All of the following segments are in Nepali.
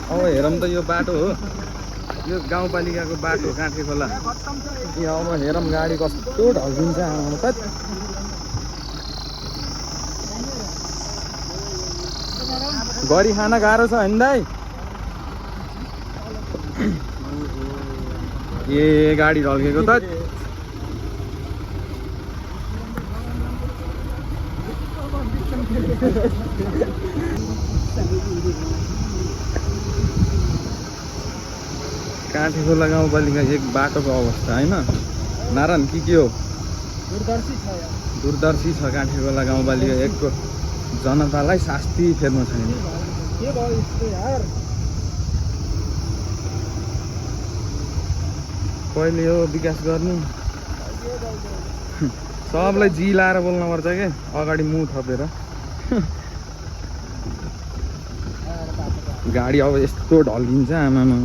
अब हेरौँ त यो बाटो हो, यो गाउँपालिकाको बाटो काँठे खोला। यहाँ अब हेरौँ गाडी कस्तो ढल्किन्छ आमामा त। गरी खान गाह्रो छ होइन दाइ? ए गाडी ढल्केको त। काँठे खोला गाउँपालिका एक बाटोको अवस्था होइन नारायण के हो? दूरदर्शी छ काँठे खोला गाउँपालिका एकको। जनतालाई शास्ति फेर्नु छैन। कहिले हो विकास गर्ने? सबलाई जी लाएर बोल्नुपर्छ क्या, अगाडि मुह थपेर। गाडी अब यस्तो ढल्किन्छ आमामा।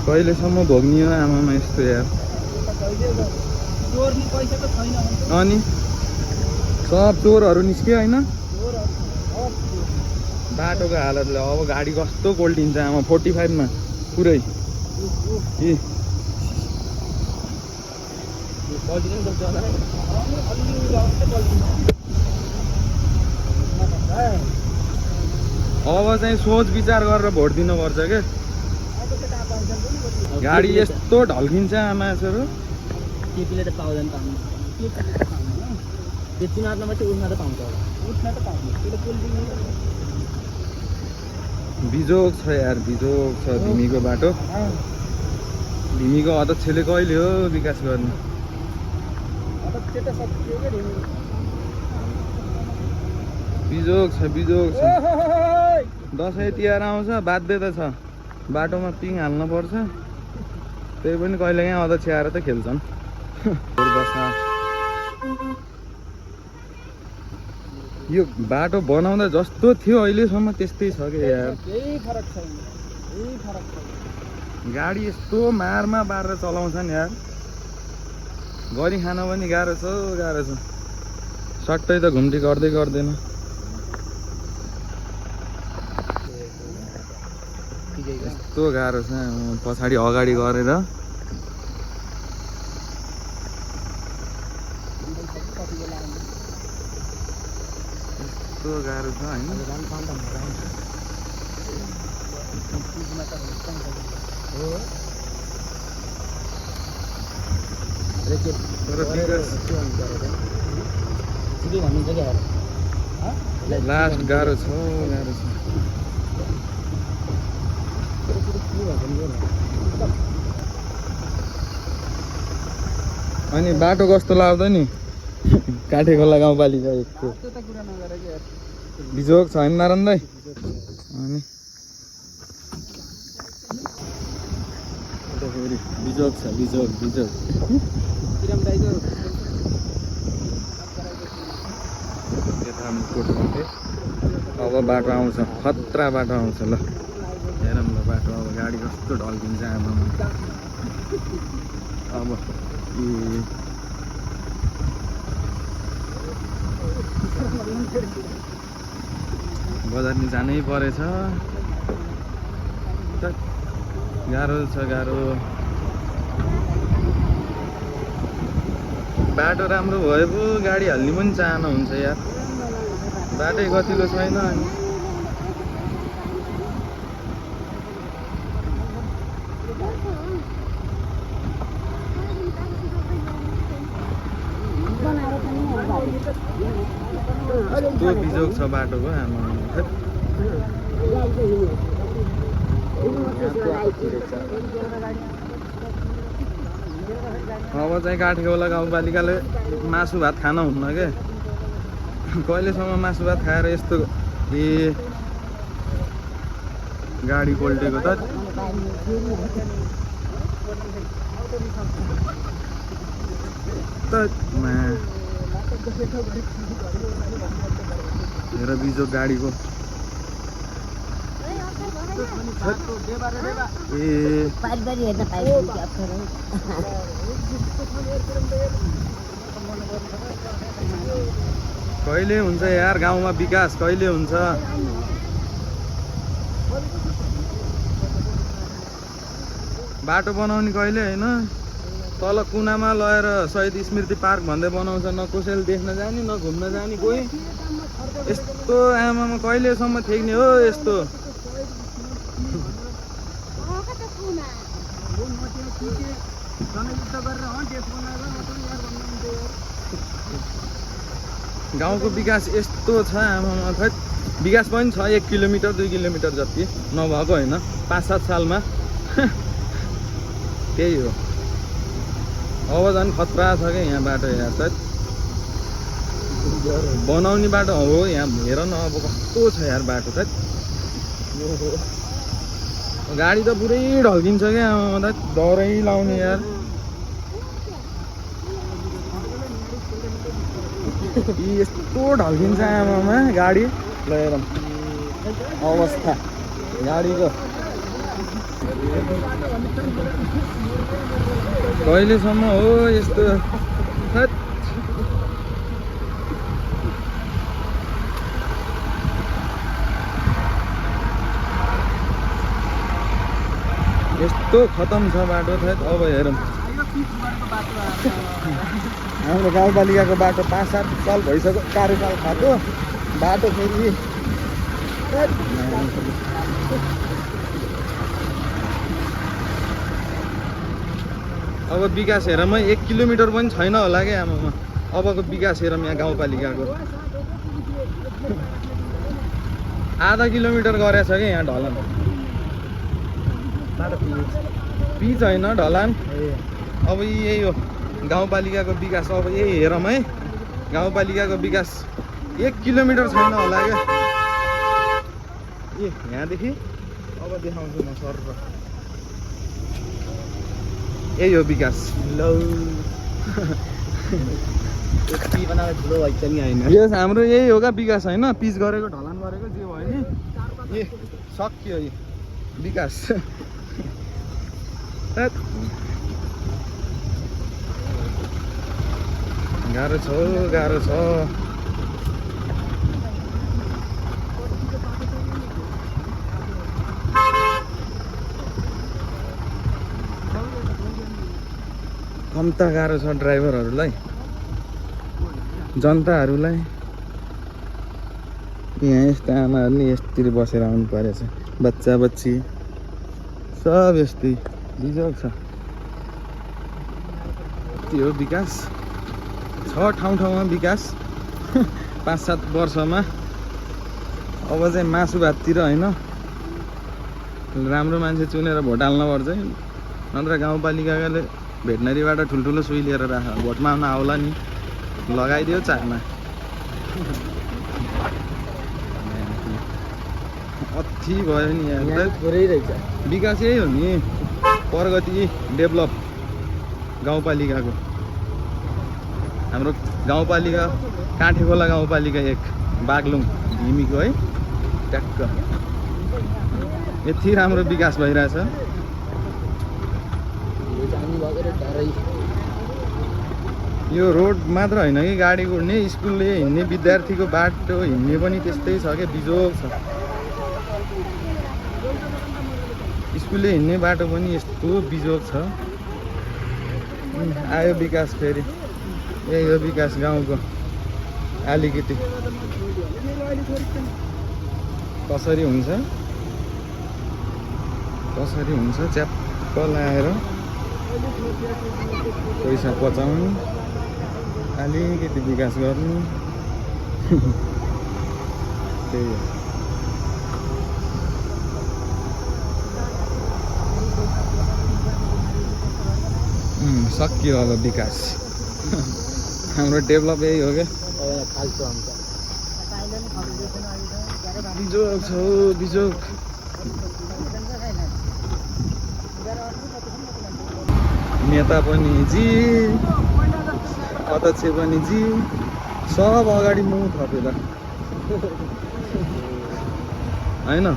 कहिलेसम्म भोग्ने हो आमामा यस्तो यार। अनि सब चोरहरू निस्क्यो होइन? बाटोको हालतले अब गाडी कस्तो कोल्टिन्छ आमा 45 मा पुरै। अब चाहिँ सोच विचार गरेर भोट दिनुपर्छ क्या। गाडी यस्तो ढल्किन्छ आमाहरू। केपीले त पाउँदैन त्यो चुनावमा मात्रै उठ्न त पाउँछ होला। उठ्न त पाउँछ। बिजोग छ यार, बिजोग छ धिमीको बाटो। धिमीको अध्यक्षले कहिले हो विकास गर्ने? बिजोग छ, बिजोग छ। दसैँ तिहार आउँछ, बाध्यता छ बाटोमा पिङ हाल्न पर्छ। त्यही पनि कहिलेकाहीँ अध्यक्ष आएर त खेल्छन्। यो बाटो बनाउँदा जस्तो थियो अहिलेसम्म त्यस्तै छ क्या यार। गाडी यस्तो मारमा बारेर चलाउँछन् यार। गरी खान पनि गाह्रो छ, गाह्रो छ। सट्टै त घुम्टी गर्दैन। यस्तो गाह्रो छ पछाडि अगाडि गरेर। यस्तो गाह्रो छ होइन? लास्ट गाह्रो छ, गाह्रो छ। अनि बाटो कस्तो लाग्दो नि काँठे खोला गाउँपालिका एकको? बिजोग छ होइन नारायण दाइ? अनि बिजोग छ, बिजोग। अब बाटो आउँछ, खतरा बाटो आउँछ। ल हेरौँ ल बाटो अब गाडी कस्तो ढल्किन्छ आमामा। अब बजार नि जानै परेछ। गाह्रो छ, गाह्रो। बाटो राम्रो भए पो गाडी हाल्ने पनि चाहना हुन्छ यार। बाटै गतिलो छैन। अनि यस्तो बिजोग छ बाटोको आमा। अब चाहिँ काँठे खोला गाउँपालिकाले मासु भात खान हुन्न क्या। कहिलेसम्म मासु भात खाएर यस्तो गाडी पल्टेको त। हेर बिजोग गाडीको। कहिले हुन्छ यार गाउँमा विकास कहिले हुन्छ बाटो बनाउने कहिले होइन तल कुनामा लगेर शहीद स्मृति पार्क भन्दै बनाउँछ न कसैले देख्न जाने न घुम्न जाने कोही यस्तो आमामा कहिलेसम्म ठेक्ने हो यस्तो गाउँको विकास यस्तो छ आमामा खै विकास पनि छ 1 किलोमिटर 2 किलोमिटर जति नभएको होइन 5-7 सालमा त्यही हो अब झन् खतरा छ क्या यहाँ बाटो यहाँ त बनाउने बाटो हो यहाँ हेर न अब कस्तो छ यार बाटो त गाडी त पुरै ढल्किन्छ क्या आमा डरै लाउने यार यस्तो ढल्किन्छ आमामा गाडी लगेर अवस्था गाडीको कहिलेसम्म हो यस्तो यस्तो खतम छ बाटो थैत अब हेरौँ हाम्रो गाउँपालिकाको बाटो 5-7 साल भइसक्यो कार्यकाल खाएको बाटो फेरि अब विकास हेरौँ 1 किलोमिटर पनि छैन होला क्या आमामा अबको विकास हेरौँ यहाँ गाउँपालिकाको आधा किलोमिटर गरेछ क्या यहाँ ढलान पिच होइन ढलान अब यही हो गाउँपालिकाको विकास अब यही हेरौँ है गाउँपालिकाको विकास 1 किलोमिटर छैन होला क्या ए यहाँदेखि अब देखाउँछु म सर यही हो विकास लो ठुलो भएको छ नि होइन यस हाम्रो यही हो क्या विकास होइन पिच गरेको ढलान गरेको जे भयो नि ए सक्यो यो विकास गाह्रो छ गाह्रो छ कम्ता गाह्रो छ ड्राइभरहरूलाई जनताहरूलाई यहाँ यस्तो आमाहरू नि यस्तरी बसेर आउनु परेछ बच्चा बच्ची सब यस्तै बिजोग छ त्यो हो विकास छ ठाउँ ठाउँमा विकास 5-7 वर्षमा अब चाहिँ मासु भाततिर होइन राम्रो मान्छे चुनेर भोट हाल्नुपर्छ नत्र गाउँपालिकाले भेटनरीबाट ठुल्ठुलो सुई लिएर राख भोटमा आउन आउला नि लगाइदियो चाकमा अथी भयो नि यहाँ पुरै रहेछ विकास यही हो नि प्रगति डेभलप गाउँपालिकाको हाम्रो गाउँपालिका काँठेखोला गाउँपालिका 1 बागलुङ ढिमीको है ट्याक्क यति राम्रो विकास भइरहेछ यो रोड मात्र होइन कि गाडी गुड्ने स्कुलले हिँड्ने विद्यार्थीको बाटो हिँड्ने पनि त्यस्तै छ क्या बिजोग छ स्कुलले हिँड्ने बाटो पनि यस्तो बिजोग छ आयो विकास फेरि यही हो विकास गाउँको अलिकति कसरी हुन्छ च्याप्प लाएर पैसा पचाउनु अलिकति विकास गर्नु त्यही हो सकियो अब विकास हाम्रो डेभलप यही हो क्या बिजोग छ बिजोग नेता पनि जी अध्यक्ष पनि जी सब अगाडि मुख थपेर होइन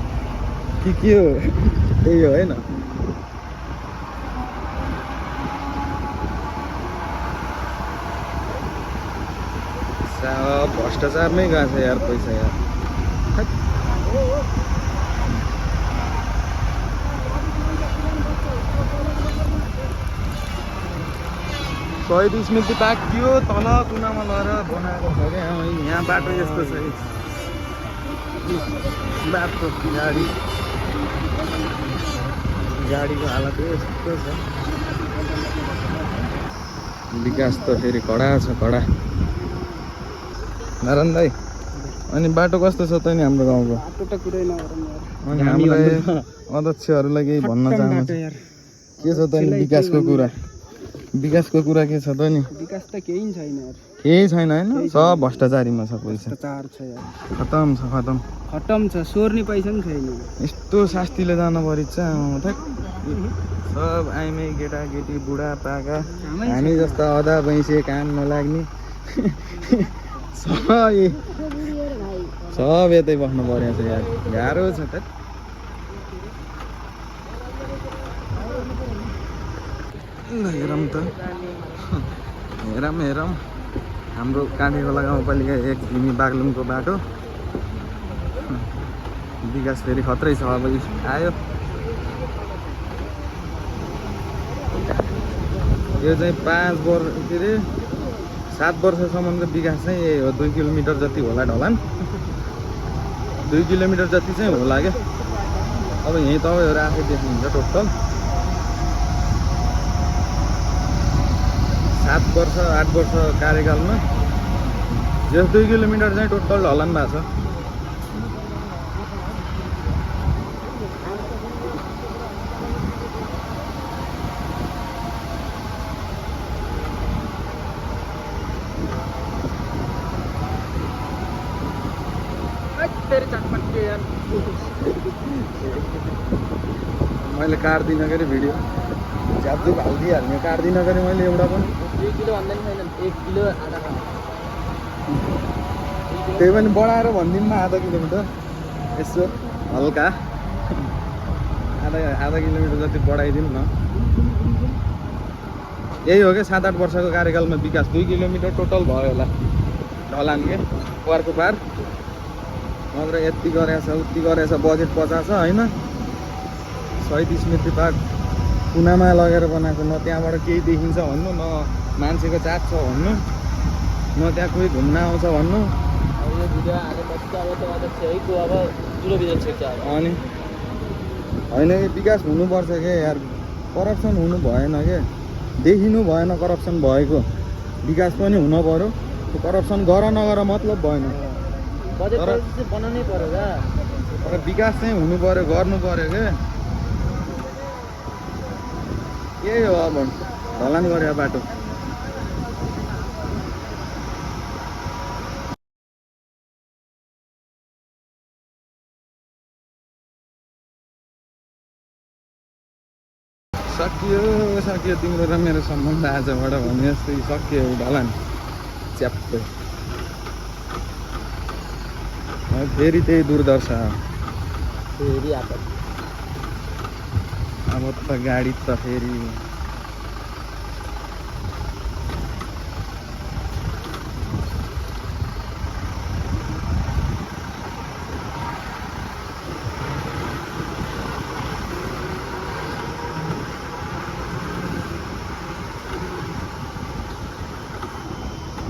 के हो त्यही हो होइन भ्रष्टाचारमै गएको छ यार पैसा यार। शहीद स्मृति पार्क त्यो तल कुनामा लगेर बनाएको छ क्या। यहाँ बाटो यस्तो छ है। बाटो गाडीको हालत यस्तो छ। विकास त फेरि कडा छ कडा। नारायण दाई अनि बाटो कस्तो छ त नि हाम्रो गाउँको? बाटो त कुरै नगरौँ यार। अनि हामीलाई अध्यक्षहरूलाई केही भन्न चाहनुहुन्छ? के छ त नि विकासको कुरा? विकासको कुरा के छ त नि? विकास त केही छैन यार। केही छैन होइन, सब भ्रष्टाचारीमा छ पैसा। भ्रष्टाचार छ यार। खतम छ खतम। खतम छ, सोर्ने पैसा पनि छैन। यस्तो शास्तिले जान परिन्छ सब आइमै केटाकेटी बुढापाका हामी जस्ता अदा भैँसे काम नलाग्ने सब यतै बस्नु परेको छ यार। गाह्रो छ त। हेरौँ त हेरौँ हाम्रो काँडीखोला गाउँपालिका 1 धिमी बागलुङको बाटो। विकास फेरि खत्रै छ अब आयो। यो चाहिँ 5 वर्ष के अरे 7 वर्षसम्मको विकास चाहिँ यही हो। 2 किलोमिटर जति होला ढलान, 2 किलोमिटर जति चाहिँ होला क्या। अब यहीँ तपाईँहरू आफै देख्नुहुन्छ टोटल 7 वर्ष 8 वर्ष कार्यकालमा यस 2 किलोमिटर चाहिँ टोटल ढलान भएको छ। मैले काट्दिनँ के अरे भिडियो, झ्यापझुप हालिदिइहाल्ने। काट्दिनँ के अरे मैले एउटा पनि। 2 किलो भन्दा नि छैन, 1 किलो आधा खानु। त्यही पनि बढाएर भनिदिउँ न, आधा किलोमिटर यसो हल्का आधा किलोमिटर जति बढाइदिउँ न। यही हो क्या 7-8 वर्षको कार्यकालमा विकास। 2 किलोमिटर टोटल भयो होला ढलान के पारको पार। नत्र यति गरेछ उति गरेछ। बजेट 50 छ होइन। शहीद स्मृति पार्क कुनामा लगेर बनाएको। न त्यहाँबाट केही देखिन्छ भन्नु, न मान्छेको चाप छ भन्नु, न त्यहाँ कोही घुम्न आउँछ भन्नु। अब यो भिडियो हालेपछि अब त अध्यक्ष है को अब जुरो बिजन छ क्या। अनि होइन कि विकास हुनुपर्छ क्या यार। करप्सन हुनु भएन क्या, देखिनु भएन करप्सन भएको। विकास पनि हुन पर्यो। त्यो करप्सन गर नगर मतलब भएन। बजेट चाहिँ बनाउनै पर्यो क्या। तर विकास चाहिँ हुनु पर्यो, गर्नु पर्यो क्या। यही हो अब ढलान गरे बाटो। सकियो तिम्रो र मेरो सम्बन्ध आजबाट भने जस्तै सकियो ढलान च्याप्पै। फेरि त्यही दुर्दशा फेरि आपत। अब त गाडी त फेरि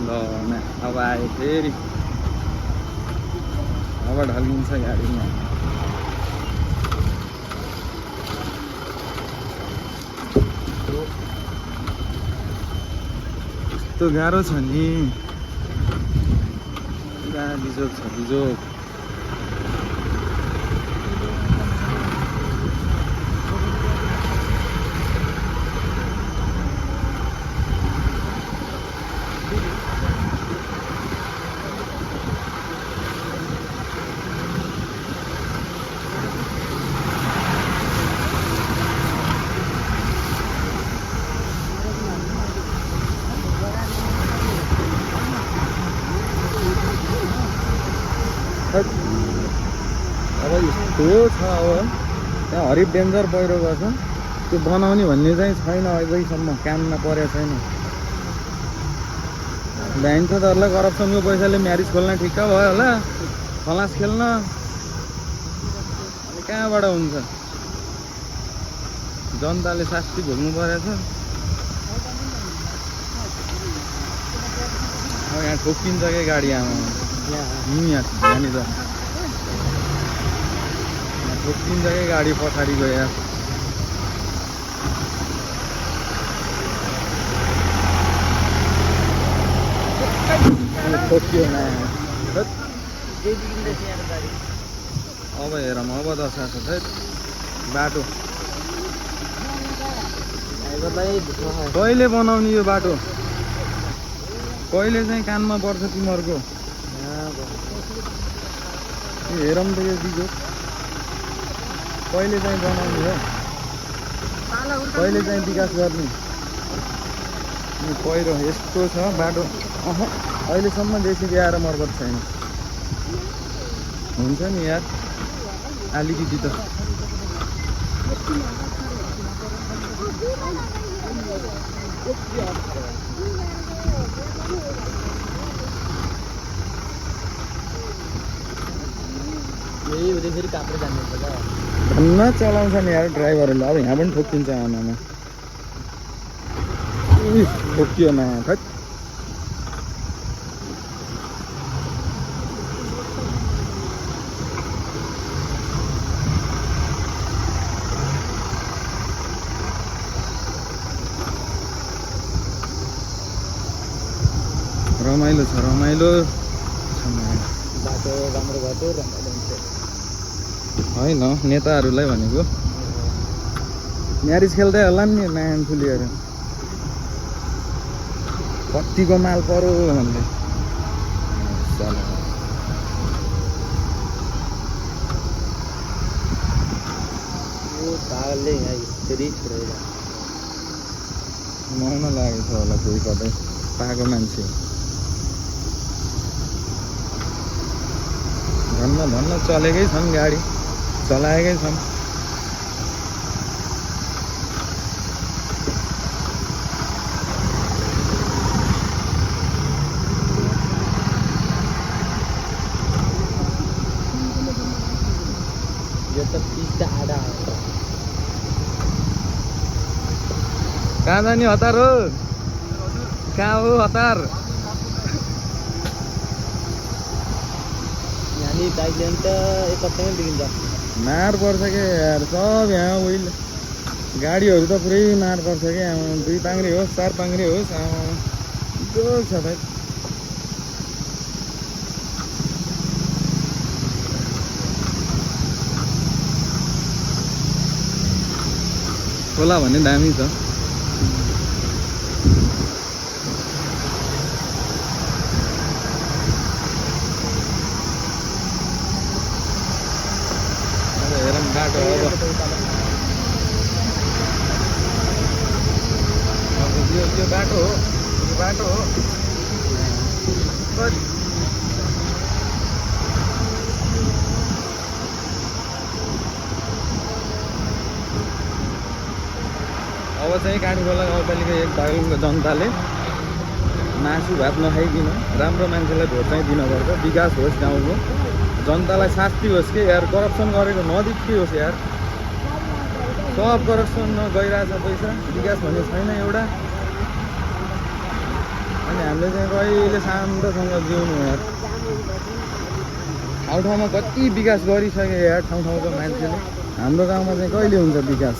ल न। अब आयो फेरि, अब ढल्किन्छ गाडीमा। यस्तो गाह्रो छ नि, पुरा बिजोग छ बिजोग। अब यस्तो छ। अब त्यहाँ हरिप डेन्जर पहिरो गर्छ। त्यो बनाउने भन्ने चाहिँ छैन, अहिलेसम्म काममा परेको छैन। दाइन्छहरूलाई करप्सनको पैसाले म्यारिज खोल्न ठिक्क भयो होला खलास खेल्न अनि कहाँबाट हुन्छ जनताले शास्ति भोग्नु परेछ अब यहाँ ठोकिन्छ क्या गाडी आमा यहाँ यहाँनिर ठोकिन्छ क्या गाडी पछाडिको यहाँ ठोकियो न अब हेरौँ अब दशा छ बाटो कहिले बनाउने यो बाटो कहिले चाहिँ कानमा पर्छ तिमीहरूको हेरौँ त यो बिजो कहिले चाहिँ बनाउने हो कहिले चाहिँ विकास गर्ने पहिरो यस्तो छ बाटो अहिलेसम्म जेसिबी आएर मर्मत छैन हुन्छ नि यार अलिकति त यही हुँदै फेरि काप्रे जानुपर्छ त धन्न चलाउँछ नि यार ड्राइभरहरूले अब यहाँ पनि ठोकिन्छ आमामा ठोकियो न खै रमाइलो छ रमाइलो बाटो राम्रो बाटो रमाइलो हुन्छ होइन नेताहरूलाई भनेको म्यारिज खेल्दै होला नि नान फुलिएर कतिको माल परो भन्दै यो पागलले यहाँ फेरि छोडेर मर्न लागेको छ होला कोही कतै पाएको मान्छे धन्न धन्न चलेकै छन् गाडी चलाएकै छन् यो त पिस्ता आधा कहाँ जाने हतार हो कहाँ हो हतार यहाँनिर बाइक ल्याउनु त एक हप्तामै बिग्रिन्छ मार पर्छ क्या यार सब यहाँ उहिले गाडीहरू त पुरै मार पर्छ क्या दुई पाङ्रे होस् चार पाङ्रे होस् जोक छ भाइ खोला भन्ने दामी छ हेरौँ बाटो अब यो बाटो हो यो बाटो हो अब चाहिँ काँडीखोला गाउँपालिका एक भागको जनताले मासु भात नखाइकन राम्रो मान्छेलाई भोट चाहिँ दिनुपर्छ विकास होस् गाउँको जनतालाई शास्ति होस् कि यार करप्सन गरेको नदेखियोस् यार सब करप्सन गइरहेछ पैसा विकास भन्ने छैन एउटा अनि हामीले चाहिँ कहिले शान्तसँग जिउनु यार ठाउँ ठाउँमा कति विकास गरिसक्यो यार ठाउँ ठाउँको मान्छेले हाम्रो गाउँमा चाहिँ कहिले हुन्छ विकास